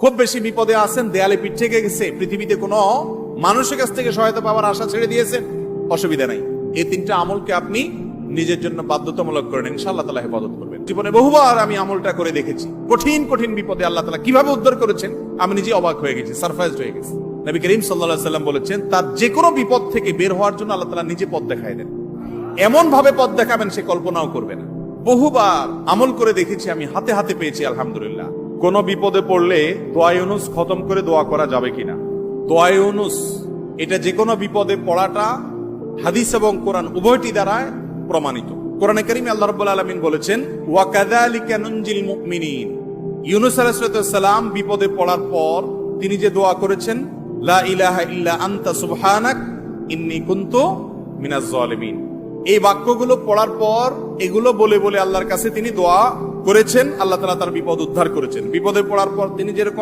খুব বেশি বিপদে আছেন, দেয়ালে পিঠ থেকে গেছে, পৃথিবীতে কোনো মানুষের কাছ থেকে সহায়তা পাওয়ার আশা ছেড়ে দিয়েছেন, অসুবিধা নাই। এই তিনটা আমলকে আপনি নিজের জন্য বাধ্যতামূলক করেন, ইনশাআল্লাহ তাআলা হেফাজত করবেন। জীবনে বহুবার আমি আমলটা করে দেখেছি। কঠিন কঠিন বিপদে আল্লাহ তাআলা কিভাবে উদ্ধার করেছেন আমি নিজে অবাক হয়ে গেছি, সারপ্রাইজড হয়ে গেছি। নবী করিম সাল্লাল্লাহু আলাইহি ওয়াসাল্লাম বলেছেন, তার যে কোনো বিপদ থেকে বের হওয়ার জন্য আল্লাহ তাআলা নিজে পথ দেখায় দেন। এমন ভাবে পথ দেখাবেন সে কল্পনাও করবে না। বহুবার আমল করে দেখেছি আমি, হাতে হাতে পেয়েছি আলহামদুলিল্লাহ। কোন বিপদে পড়লে দোয়া ইউনুস খতম করে দোয়া করা যাবে কিনা? দোয়া ইউনুস এটা যে কোনো বিপদে পড়াটা হাদিস এবং কোরআন উভয়টি দ্বারা প্রমাণিত। কোরআনে কারীমে আল্লাহ রাব্বুল আলামিন বলেছেন, ওয়া কাযালিকা নুনজিল মুমিনিন। ইউনুস আলাইহিস সালাম বিপদে পড়ার পর তিনি যে দোয়া করেছেন, লা ইলাহা ইল্লা আনতা সুবহানাক ইন্নী কুনতু মিনাজ জালিমিন, এই বাক্যগুলো পড়ার পর এগুলো বলে বলে আল্লাহর কাছে তিনি দোয়া করেছেন, আল্লাহ তাআলা তার বিপদ উদ্ধার করেছেন। বিপদে পড়ার পর তিনি যেরকম